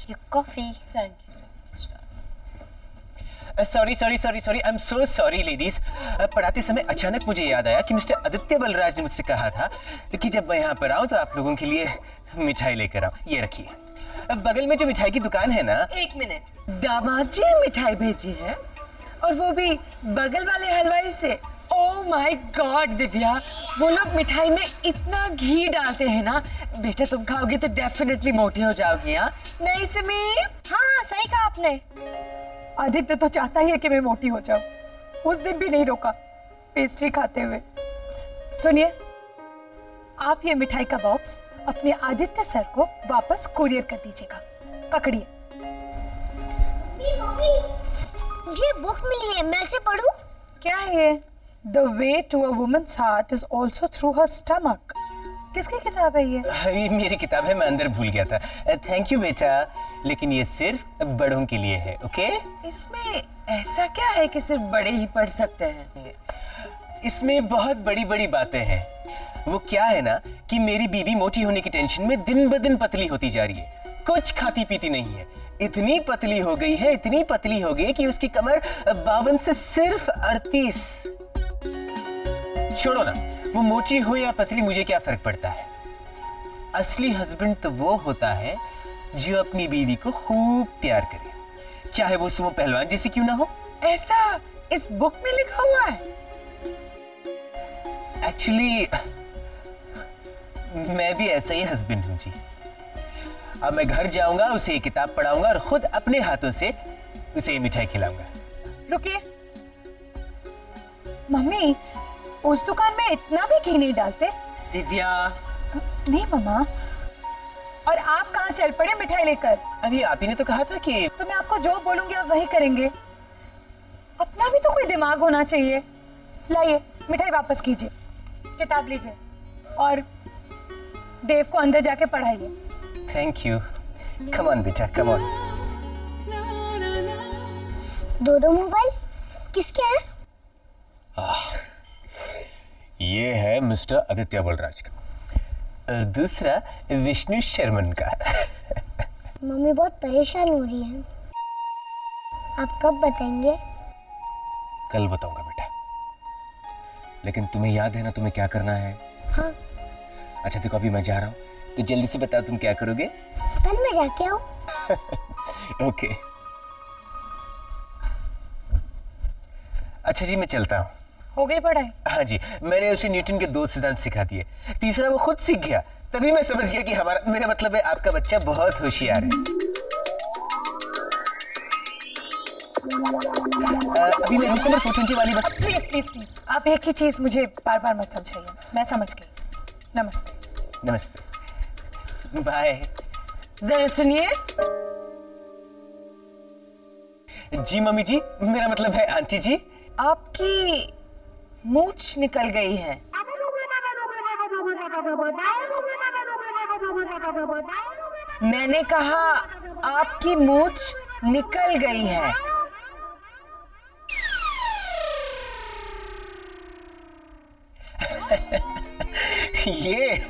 Your coffee. Thank you so much. Sorry I am so sorry ladies. पढ़ाते समय अचानक मुझे याद आया कि मिस्टर आदित्य बलराज ने मुझसे कहा था कि जब मैं यहाँ पर आऊँ तो आप लोगों के लिए मिठाई लेकर आऊँ। ये रखिए। बगल में जो मिठाई की दुकान है ना। एक मिनट, दामाद जी मिठाई भेजी है और वो भी बगल वाले हलवाई से। ओह माय गॉड दिव्या, वो लोग मिठाई में इतना घी डालते हैं ना, बेटा तुम खाओगी तो डेफिनेटली मोटी हो जाओगी। हाँ नहीं सिमी? हाँ सही कहा आपने। आदित्य तो चाहता ही है कि मैं मोटी हो जाऊं। उस दिन भी नहीं रोका पेस्ट्री खाते हुए। सुनिए, आप ये मिठाई का बॉक्स अपने आदित्य सर को वापस कुरियर कर दीजिएगा। पकड़िए। मुझे बुक मिली है, मैं इसे पढ़ूं? क्या है ये? The way to a woman's heart is also through her stomach. किसकी किताब है ये? ये मेरी किताब है, मैं अंदर भूल गया था। थैंक यू बेटा, लेकिन ये सिर्फ बड़ों के लिए है। ओके? इसमें ऐसा क्या है कि सिर्फ बड़े ही पढ़ सकते हैं? इसमें बहुत बड़ी बड़ी बातें हैं। वो क्या है ना कि मेरी बीवी मोटी होने की टेंशन में दिन ब दिन पतली होती जा रही है। कुछ खाती पीती नहीं है, इतनी पतली हो गई है, इतनी पतली हो गई कि उसकी कमर 52 से सिर्फ 38। छोड़ो ना, वो मोटी हो या पतली मुझे क्या फर्क पड़ता है। असली हस्बैंड तो वो होता है जो अपनी बीवी को खूब प्यार करे, चाहे वो सुमो पहलवान जैसी क्यों ना हो। ऐसा इस बुक में लिखा हुआ है? एक्चुअली मैं भी ऐसा ही हस्बैंड हूं जी। अब मैं घर जाऊंगा, उसे ये किताब पढ़ाऊंगा और खुद अपने हाथों से उसे ये मिठाई खिलाऊंगा। रुकिए मम्मी, उस दुकान में इतना भी घी नहीं डालते। दिव्या। नहीं मम्मा। और आप कहाँ चल पड़े मिठाई लेकर? अभी आप ही ने तो कहा था कि तो मैं आपको जो बोलूंगी आप वही करेंगे। अपना भी तो कोई दिमाग होना चाहिए। लाइए मिठाई वापस कीजिए, किताब लीजिए और देव को अंदर जाके पढ़ाइए। Thank you. कम ऑन बेटा, कम ऑन। दो मोबाइल किसके हैं? ये है मिस्टर आदित्य बलराज का और दूसरा विष्णु शर्मन का। मम्मी बहुत परेशान हो रही है। आप कब बताएंगे? कल बताऊंगा बेटा, लेकिन तुम्हें याद है ना तुम्हें क्या करना है? हाँ। अच्छा देखो, अभी मैं जा रहा हूँ तो जल्दी से बताओ तुम क्या करोगे। कल मैं जाके आऊँ? ओके। अच्छा जी, मैं चलता हूँ। हो गई पढ़ाई? हाँ जी, मैंने उसे न्यूटन के 2 सिद्धांत सिखा दिए, तीसरा वो खुद सीख गया। तभी मैं समझ गया कि मेरा मतलब है आपका बच्चा बहुत होशियार है। अभी मैं हमको 420 वाली बस। प्लीज प्लीज प्लीज, आप एक ही चीज मुझे बार बार मत समझाइए, मैं समझ गई। नमस्ते। नमस्ते, बाय। जरा सुनिए। जी मम्मी जी, मेरा मतलब है आंटी जी। आपकी मूंछ निकल गई है। मैंने कहा आपकी मूंछ निकल गई है। ये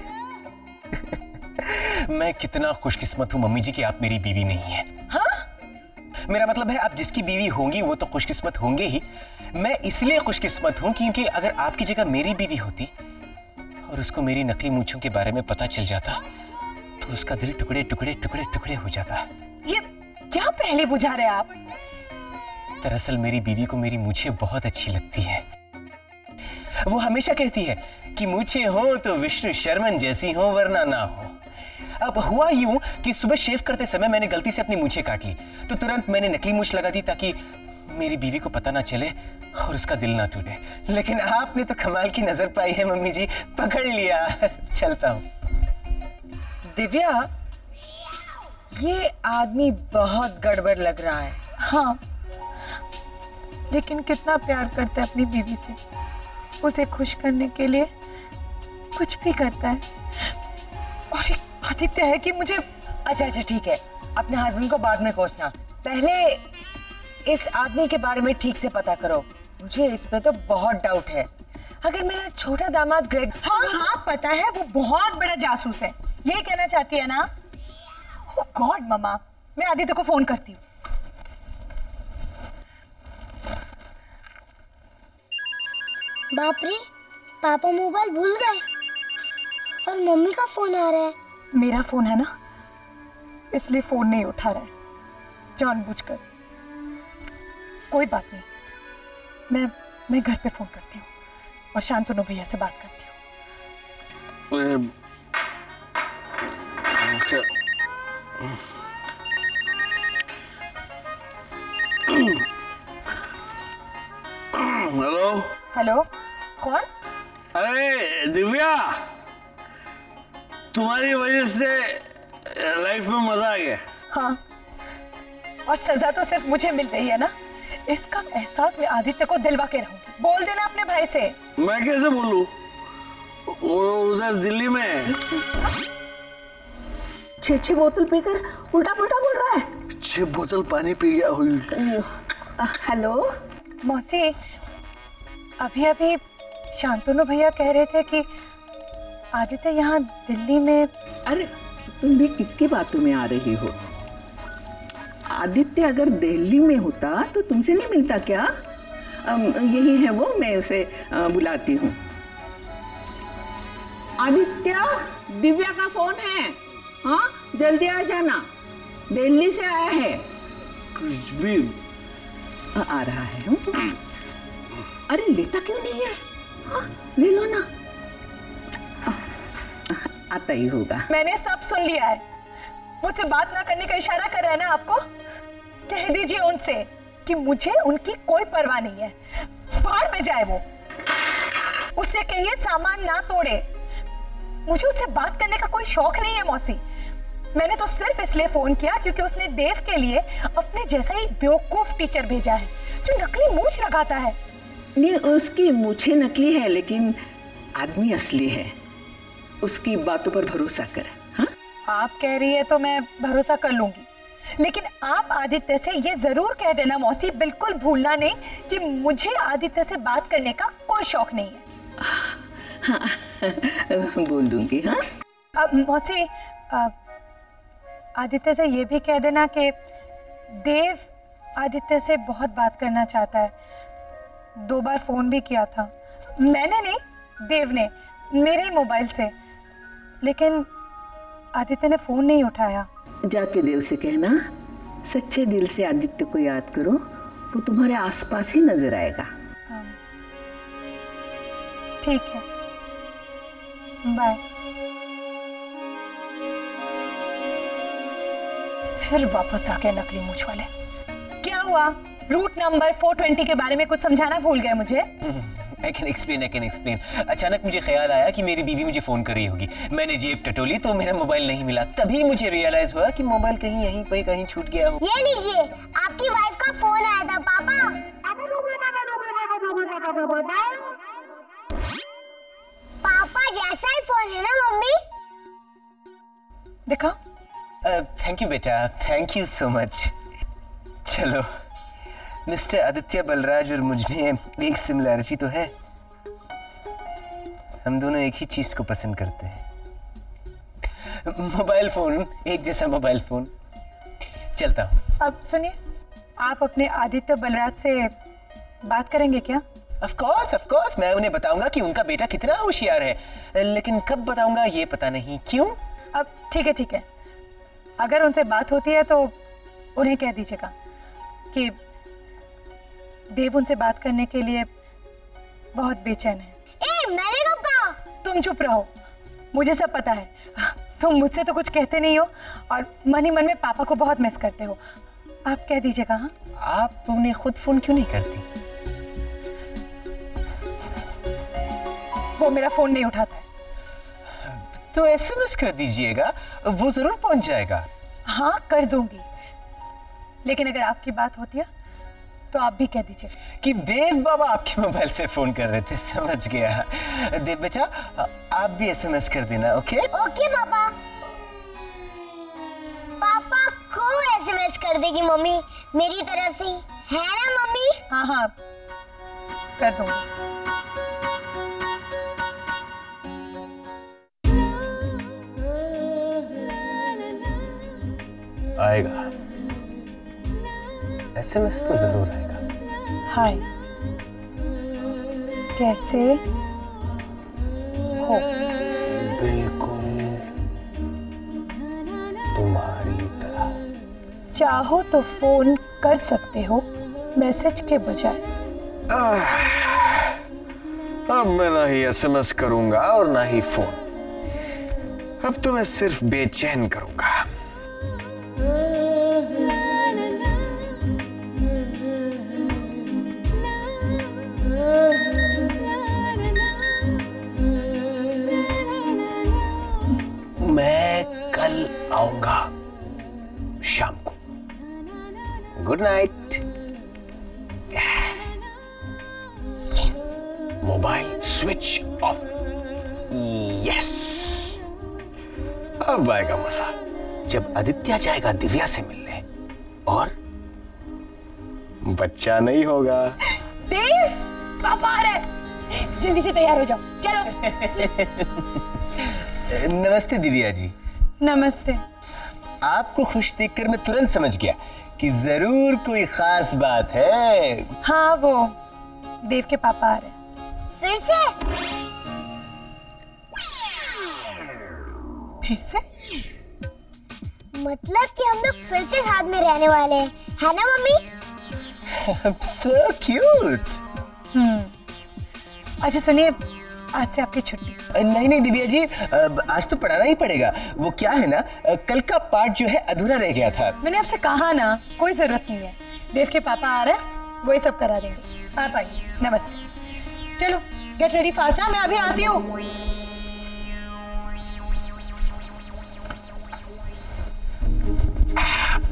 मैं कितना खुशकिस्मत हूँ मम्मी जी कि आप मेरी बीवी नहीं है। हाँ? मेरा मतलब है आप जिसकी बीवी होंगी वो तो खुशकिस्मत होंगे ही। मैं इसलिए खुशकिस्मत हूँ क्योंकि अगर आपकी जगह मेरी बीवी होती और उसको मेरी नकली मूंछों के बारे में पता चल जाता तो उसका दिल टुकड़े टुकड़े टुकड़े टुकड़े हो जाता। ये क्या पहले बुझा रहे आप? दरअसल मेरी बीवी को मेरी मूंछें बहुत अच्छी लगती है। वो हमेशा कहती है कि मूंछें हो तो विष्णु शर्मन जैसी हो वरना ना हो। अब हुआ यूं कि सुबह शेव करते समय मैंने गलती से अपनी मूंछें काट ली तो तुरंत मैंने नकली मूंछ लगा दी ताकि मेरी बीवी को पता ना चले और उसका दिल ना टूटे। लेकिन आपने तो कमाल की नजर पाई है मम्मी जी, पकड़ लिया। चलता हूँ। दिव्या, ये आदमी बहुत गड़बड़ लग रहा है। हाँ, लेकिन कितना प्यार करता है अपनी बीवी से, उसे खुश करने के लिए कुछ भी करता है। और एक आदित्य है कि मुझे। अच्छा ठीक है, अपने हस्बैंड को बाद में कोसना, पहले इस आदमी के बारे में ठीक से पता करो। मुझे इस पे तो बहुत डाउट है। अगर मेरा छोटा दामाद ग्रेग। हाँ पता है, वो बहुत बड़ा जासूस है, ये कहना चाहती है ना? ओह गॉड मम्मा, मैं आदित्य को फोन करती हूँ। बाप रे, पापा मोबाइल भूल गए और मम्मी का फोन आ रहा है। मेरा फोन है ना, इसलिए फोन नहीं उठा रहा है जानबूझकर। कोई बात नहीं, मैं घर पे फोन करती हूँ और शांतनु भैया से बात करती हूँ। हेलो हेलो, कौन? अरे दिव्या, तुम्हारी वजह से लाइफ में मजा आ गया। हाँ, और सजा तो सिर्फ मुझे मिल रही है ना, इसका एहसास मैं आदित्य को दिलवा के रहूंगी। बोल देना अपने भाई से। मैं कैसे बोलूं? वो उधर दिल्ली में 6 बोतल पीकर उल्टा पुल्टा बोल रहा है। 6 बोतल पानी पी गया हुई। हेलो मौसी, अभी अभी शांतनु भैया कह रहे थे कि आदित्य यहाँ दिल्ली में। अरे तुम भी किसकी बातों में आ रही हो? आदित्य अगर दिल्ली में होता तो तुमसे नहीं मिलता क्या? यही है वो, मैं उसे बुलाती हूँ। आदित्य, दिव्या का फोन है। हाँ, जल्दी आ जाना, दिल्ली से आया है। कुछ भी आ रहा है। अरे लेता क्यों नहीं है? हाँ, ले लो ना। आता ही होगा। मैंने सब सुन लिया है। मुझसे बात ना करने का इशारा कर रहा है ना आपको? कह दीजिए उनसे कि मुझे उनकी कोई परवाह नहीं है। बाहर में जाए वो। उससे कहिए सामान ना तोड़े। मुझे उससे बात करने का कोई शौक नहीं है मौसी। मैंने तो सिर्फ इसलिए फोन किया क्योंकि उसने देव के लिए अपने जैसा ही बेवकूफ टीचर भेजा है जो नकली मूंछ लगाता है। नहीं, उसकी मूछें नकली है लेकिन आदमी असली है। उसकी बातों पर भरोसा कर। हाँ? आप कह रही है तो मैं भरोसा कर लूंगी, लेकिन आप आदित्य से ये जरूर कह देना मौसी, बिल्कुल भूलना नहीं कि मुझे आदित्य से बात करने का कोई शौक नहीं है। हाँ, बोल दूंगी। हाँ, अब मौसी, आदित्य से ये भी कह देना कि देव आदित्य से बहुत बात करना चाहता है। 2 बार फोन भी किया था। मैंने नहीं, देव ने, मेरे ही मोबाइल से, लेकिन आदित्य ने फोन नहीं उठाया। जाके देव से कहना सच्चे दिल से आदित्य को याद करो, वो तुम्हारे आसपास ही नजर आएगा। ठीक है, बाय। फिर वापस आ गए नकली मूंछ वाले। क्या हुआ? रूट नंबर 420 के बारे में कुछ समझाना भूल गए मुझे? I can explain. अचानक मुझे ख्याल आया कि मेरी बीवी मुझे फोन कर रही होगी। मैंने जेब टटोली तो मेरा मोबाइल नहीं मिला। तभी मुझे रियलाइज हुआ कि मोबाइल कहीं यहीं पे कहीं छूट गया हो। ये लीजिए, आपकी वाइफ का फोन आया था पापा। पापा जैसा ही फोन है ना मम्मी? दिखाओ। थैंक यू बेटा, थैंक यू सो मच। चलो, मिस्टर आदित्य बलराज और मुझ में एक सिमिलैरिटी तो है। हम दोनों एक ही चीज को पसंद करते हैं, मोबाइल फोन। एक जैसा मोबाइल फोन। चलता हूँ। अब सुनिए, आप अपने आदित्य बलराज से बात करेंगे क्या? ऑफ कोर्स मैं उन्हें बताऊंगा कि उनका बेटा कितना होशियार है, लेकिन कब बताऊंगा ये पता नहीं। क्यों? अब ठीक है, अगर उनसे बात होती है तो उन्हें कह दीजिएगा कि देव उनसे बात करने के लिए बहुत बेचैन है। मैंने कब कहा? तुम चुप रहो, मुझे सब पता है। तुम मुझसे तो कुछ कहते नहीं हो और मन ही मन में पापा को बहुत मिस करते हो। आप कह दीजिएगा। हाँ, आप उन्हें खुद फोन क्यों नहीं करती? वो मेरा फोन नहीं उठाता है। तो एसएमएस कर दीजिएगा, वो जरूर पहुंच जाएगा। हाँ, कर दूंगी, लेकिन अगर आपकी बात होती है तो आप भी कह दीजिए कि देव बाबा आपके मोबाइल से फोन कर रहे थे। समझ गया। देव बेटा, आप भी एसएमएस कर देना। ओके ओके पापा। पापा को एसएमएस कर देगी मम्मी मेरी तरफ से, है ना मम्मी? हाँ, कर दूंगी। आएगा। एसएमएस तो जरूर आएगा। हाय, कैसे हो? बिल्कुल तुम्हारी तरह। चाहो तो फोन कर सकते हो मैसेज के बजाय। अब मैं ना ही एसएमएस करूंगा और ना ही फोन। अब तो मैं सिर्फ बेचैन करूंगा। मैं कल आऊंगा शाम को। Good night. Mobile switch off. Yes, अब आएगा मजा जब आदित्य जाएगा दिव्या से मिलने और बच्चा नहीं होगा। देव, पापा आ रहे, जल्दी से तैयार हो जाओ, चलो। नमस्ते दिव्या जी। नमस्ते। आपको खुश देखकर मैं तुरंत समझ गया कि जरूर कोई खास बात है। हाँ, वो देव के पापा आ रहे। फिर से? फिर से? मतलब कि हम लोग फिर से साथ में रहने वाले हैं, है ना मम्मी? So cute। अच्छा सुनिए, आज से आपकी छुट्टी। नहीं नहीं दिव्या जी, आज तो पढ़ाना ही पड़ेगा। वो क्या है ना, कल का पार्ट जो है अधूरा रह गया था। मैंने आपसे कहा ना, कोई जरूरत नहीं है। देव के पापा आ रहे हैं, वही सब करा देंगे। आप आइए। नमस्ते। चलो गेट रेडी फास्ट ना, मैं अभी आती हूँ।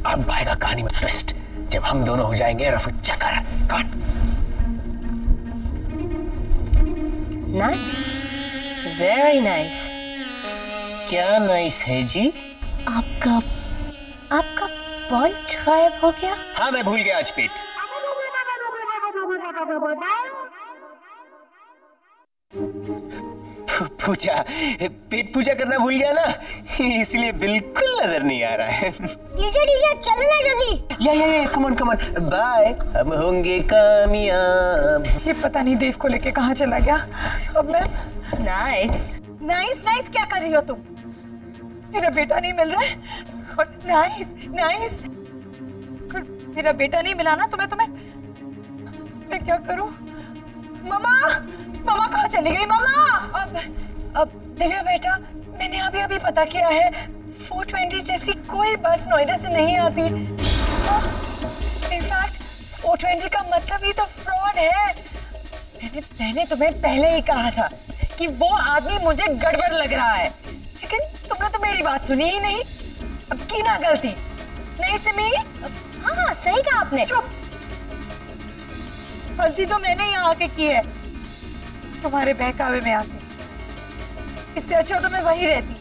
अब आएगा कहानी में ट्विस्ट जब हम दोनों हो जाएंगे रफू चक्कर। कौन? Nice, very nice. क्या नाइस है जी? आपका पंच गायब हो गया। हाँ, मैं भूल गया आज पेट। पूजा, पेट पूजा करना भूल गया ना, इसलिए बिल्कुल नजर नहीं आ रहा है। टीचर चलो ना जल्दी। या कम ऑन बाय, हम होंगे कामयाब। ये पता नहीं देव को लेके कहाँ चला गया। अब मैं नाइस। नाइस नाइस क्या कर रही हो तुम? मेरा बेटा नहीं मिल रहा है। और नाइस नाइस, मेरा बेटा नहीं मिला ना, तो मैं क्या करूं? मम्मा कहाँ चली गई? मम्मा! अब दिव्या बेटा, मैंने अभी पता किया है, 420 जैसी कोई बस नोएडा से नहीं आती। इनफैक्ट 420 का मतलब ही तो फ्रॉड है। मैंने तुम्हें पहले ही कहा था कि वो आदमी मुझे गड़बड़ लग रहा है, लेकिन तुमने तो मेरी बात सुनी ही नहीं। अब की ना गलती नहीं सिमी? हाँ सही कहा आपने। चुप, गलती तो मैंने यहाँ आके की है, तुम्हारे बहकावे में आके। इससे अच्छा तो मैं वहीं रहती,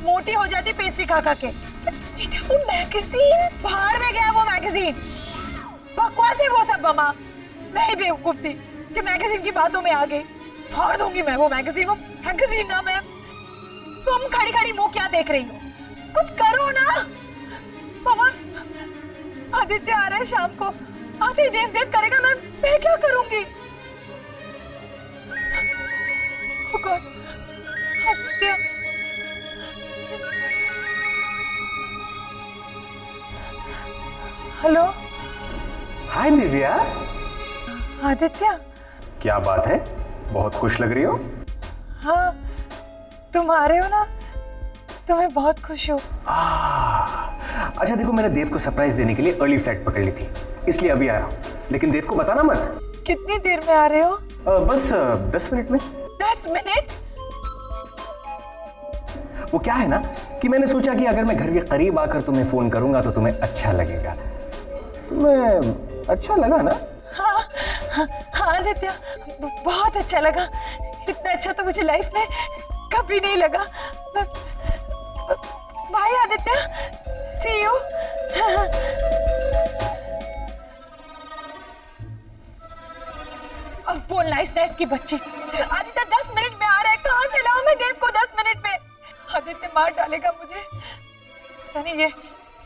मोटी हो जाती पेस्ट्री खा के। बेटा वो मैगजीन बाहर में गया, वो मैगजीन बकवास है वो सब। मम्मा, मैं ही बेवकूफ थी कि मैगजीन की बातों में आ गई। फाड़ दूंगी मैं वो मैगजीन ना। मैं तुम खड़ी मुंह क्या देख रही हो? कुछ करो ना। मम्मा, आदित्य आ रहा है शाम को, आते देव करेगा, मैं क्या करूंगी? Oh God, Aditya. हेलो। हाय दिव्या। आदित्य, क्या बात है, बहुत खुश लग रही हो। हाँ, तुम आ रहे हो ना, तो मैं बहुत खुश हूँ। अच्छा देखो, मैंने देव को सरप्राइज देने के लिए अर्ली फ्लाइट पकड़ ली थी, इसलिए अभी आ रहा हूँ। लेकिन देव को बताना मत। कितनी देर में आ रहे हो? बस 10 मिनट में। 10 मिनट? वो क्या है ना कि मैंने सोचा कि अगर मैं घर के करीब आकर तुम्हें फोन करूंगा तो तुम्हें अच्छा लगेगा। तुम्हें अच्छा लगा ना? हाँ आदित्य, बहुत अच्छा लगा। इतना अच्छा तो मुझे लाइफ में कभी नहीं लगा। Bye Aditya, see you. अब बोल नाइस की बच्ची। आदित्य 10 मिनट में आ रहा है, कहाँ से लाऊं मैं देव को 10 मिनट में? आदित्य मार डालेगा मुझे। पता नहीं ये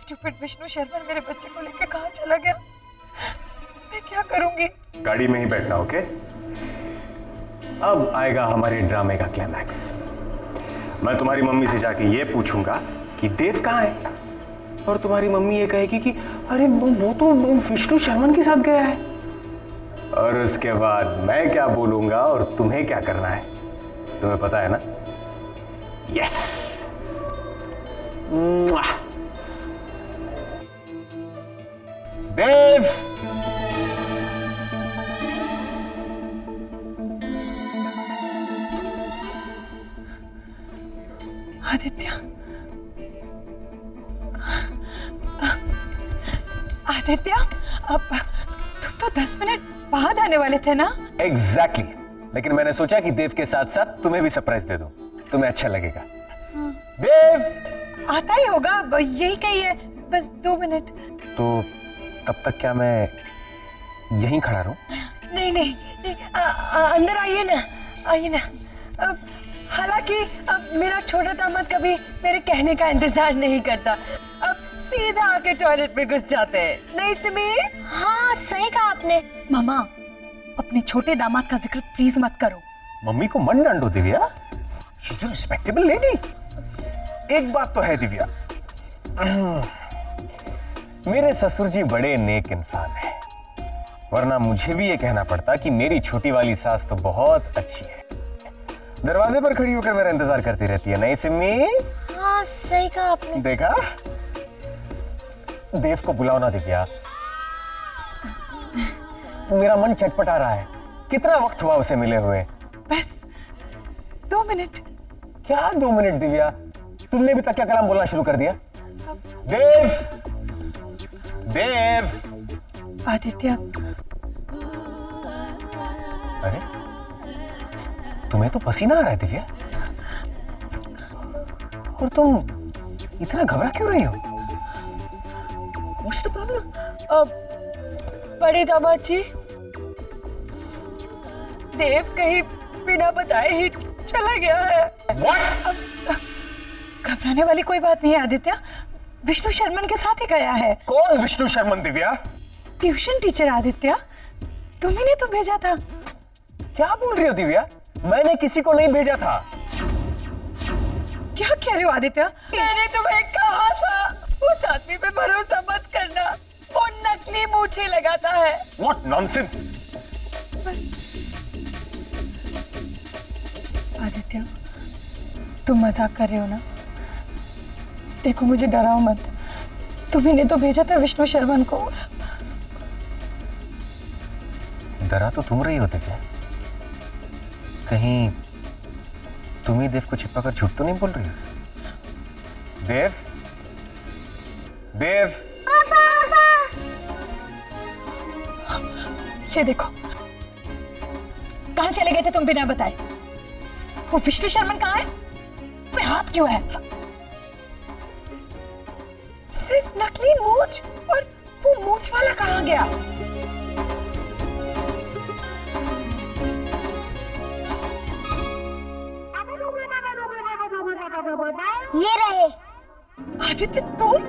स्टूपिड विष्णु शर्मा मेरे बच्चे को लेके कहाँ चला गया। करूंगी। गाड़ी में ही बैठना, ओके? अब आएगा हमारे ड्रामे का क्लाइमैक्स। मैं तुम्हारी मम्मी से जाके ये पूछूंगा कि देव कहाँ है, और तुम्हारी मम्मी ये कहेगी कि अरे वो तो विष्णु शर्मन के साथ गया है। और उसके बाद मैं क्या बोलूंगा और तुम्हें क्या करना है, तुम्हें पता है ना? यस। देव, आदित्य, आदित्य, अब तुम तो 10 मिनट बाद आने वाले थे ना? एग्जैक्टली। लेकिन मैंने सोचा कि देव के साथ साथ तुम्हें भी सरप्राइज दे दूं, तुम्हें अच्छा लगेगा। देव आता ही होगा, यही कहिए, बस 2 मिनट। तो तब तक क्या मैं यहीं खड़ा रहूं? नहीं नहीं, नहीं अंदर आइए ना, आइए ना। हालांकि अब मेरा छोटा दामाद कभी मेरे कहने का इंतजार नहीं करता, अब सीधा आके टॉयलेट में घुस जाते हैं, नहीं सिमी? हाँ सही कहा आपने। मामा, अपने छोटे दामाद का जिक्र प्लीज मत करो। मम्मी को मन डांटो Divya, she is a respectable lady. एक बात तो है दिव्या, मेरे ससुर जी बड़े नेक इंसान हैं, वरना मुझे भी ये कहना पड़ता कि मेरी छोटी वाली सास तो बहुत अच्छी है, दरवाजे पर खड़ी होकर मेरा इंतजार करती रहती है, नहीं सिम्मी? हाँ सही कहा आपने। देखा? देव को बुलाओ ना दिव्या, मेरा मन चटपटा रहा है। कितना वक्त हुआ उसे मिले हुए? बस 2 मिनट। क्या 2 मिनट दिव्या? तुमने भी तक क्या कलाम बोलना शुरू कर दिया? देव, देव। आदित्य, अरे तुम्हें तो पसीना आ रहा है दिव्या, और तुम इतना घबरा क्यों रही हो? What's the problem? बड़े दामाद जी, देव कहीं बिना बताए ही चला गया है। What? घबराने वाली कोई बात नहीं है आदित्य, विष्णु शर्मन के साथ ही गया है। कौन विष्णु शर्मन दिव्या? ट्यूशन टीचर आदित्य, तुम्ही ने तो भेजा था। क्या बोल रही हो दिव्या? मैंने किसी को नहीं भेजा था। क्या कह रहे हो आदित्य? मैंने तुम्हें कहा था उस आदमी पे भरोसा मत करना, वो नकली मूछें लगाता है। What nonsense? आदित्य, तुम मजाक कर रहे हो ना? देखो मुझे डराओ मत, तुम्ही ने तो भेजा था विष्णु शर्मन को। डरा तो तुम रही हो दिव्या, कहीं तुम ही देव को छिपाकर झूठ तो नहीं बोल रही हो? देव, देव। ये देखो, कहाँ चले गए थे तुम बिना बताए? वो विष्णु शर्मन कहाँ है? वो हाथ क्यों है? सिर्फ नकली मूंछ, और वो मूंछ वाला कहाँ गया? ये रहे। आदित्य तुम?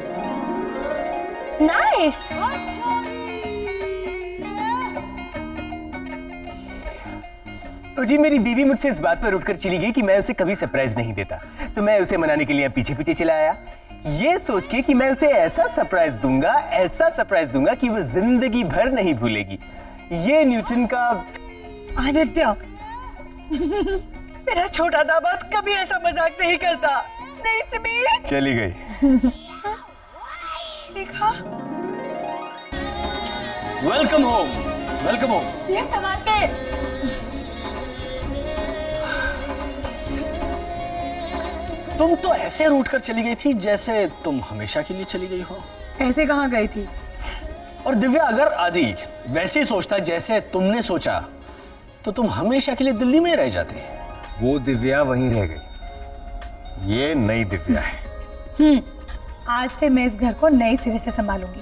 नाइस। तो जी मेरी बीवी मुझसे इस बात पर उठकर चली गई कि मैं उसे कभी सरप्राइज नहीं देता, तो मैं उसे मनाने के लिए पीछे पीछे चला आया, ये सोच के कि मैं उसे ऐसा सरप्राइज दूंगा कि वो जिंदगी भर नहीं भूलेगी। ये न्यूटन का। आदित्य, मेरा छोटा दामाद कभी ऐसा मजाक नहीं करता, नहीं सिमी? चली गई। देखा? Welcome home, welcome home. ये संभाल के। तुम तो ऐसे रूठ कर चली गई थी जैसे तुम हमेशा के लिए चली गई हो। ऐसे कहाँ गई थी? और दिव्या, अगर आदि वैसे ही सोचता जैसे तुमने सोचा तो तुम हमेशा के लिए दिल्ली में रह जाती। वो दिव्या वहीं रह गई, ये नई दिव्या है। आज से मैं इस घर को नए सिरे से संभालूंगी।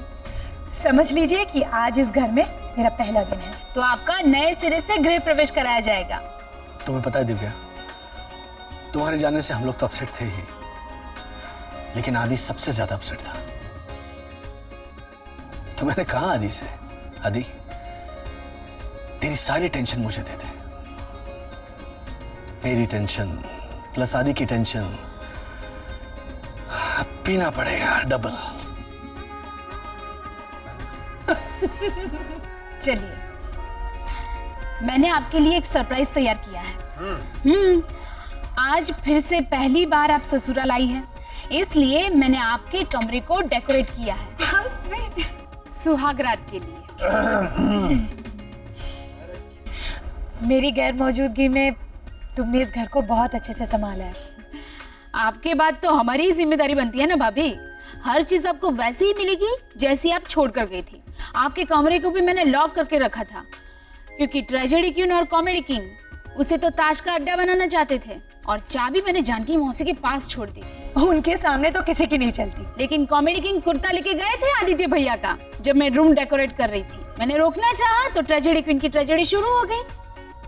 समझ लीजिए कि आज इस घर में मेरा पहला दिन है। तो आपका नए सिरे से गृह प्रवेश कराया जाएगा। तुम्हें पता है दिव्या, तुम्हारे जाने से हम लोग तो अपसेट थे ही, लेकिन आदि सबसे ज्यादा अपसेट था। तो मैंने कहा आदि से, आदि तेरी सारी टेंशन मुझे दे दे। मेरी टेंशन प्लस आदि की टेंशन पीना पड़ेगा डबल। चलिए, मैंने आपके लिए एक सरप्राइज तैयार किया है। आज फिर से पहली बार आप ससुराल आई हैं, इसलिए मैंने आपके कमरे को डेकोरेट किया है। How sweet. सुहागरात के लिए। मेरी गैर मौजूदगी में तुमने इस घर को बहुत अच्छे से संभाला है। आपके बाद तो हमारी ही जिम्मेदारी बनती है ना भाभी। हर चीज आपको वैसे ही मिलेगी जैसी आप छोड़ कर गई थी। आपके कमरे को भी मैंने लॉक करके रखा था, क्योंकि ट्रेजेडी क्वीन और कॉमेडी किंग उसे तो ताश का अड्डा बनाना चाहते थे, और चाबी मैंने जानकी मौसी के पास छोड़ दी। उनके सामने तो किसी की नहीं चलती। लेकिन कॉमेडी किंग कुर्ता लेके गए थे आदित्य भैया का, जब मैं रूम डेकोरेट कर रही थी। मैंने रोकना चाहा तो ट्रेजेडी क्वीन की ट्रेजेडी शुरू हो गई।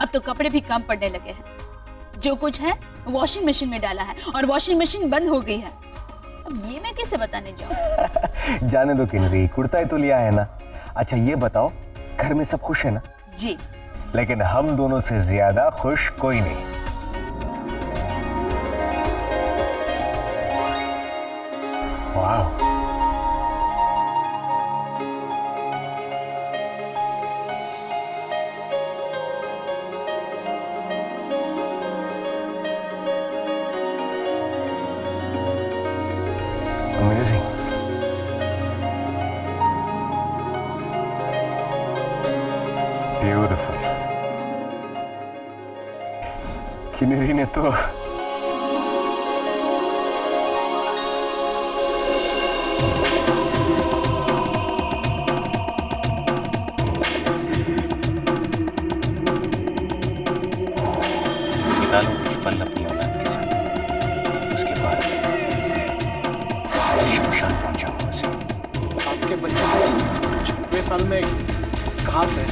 अब तो कपड़े भी कम पड़ने लगे हैं। जो कुछ है वॉशिंग मशीन में डाला है, और वॉशिंग मशीन बंद हो गई है। अब ये मैं कैसे बताने जाऊं? जाने दो किन्नरी, कुर्ता ही तो लिया है ना। अच्छा ये बताओ, घर में सब खुश है ना? जी। लेकिन हम दोनों से ज्यादा खुश कोई नहीं। वाह, अमेजिंग। ब्यूटीफुल। किन्नरी ने तो बिता लो कुछ पल अपनी औलाद के साथ, उसके बाद शमशान पहुंचा वहां से। आपके बच्चे को 6वें साल में कहाँ थे?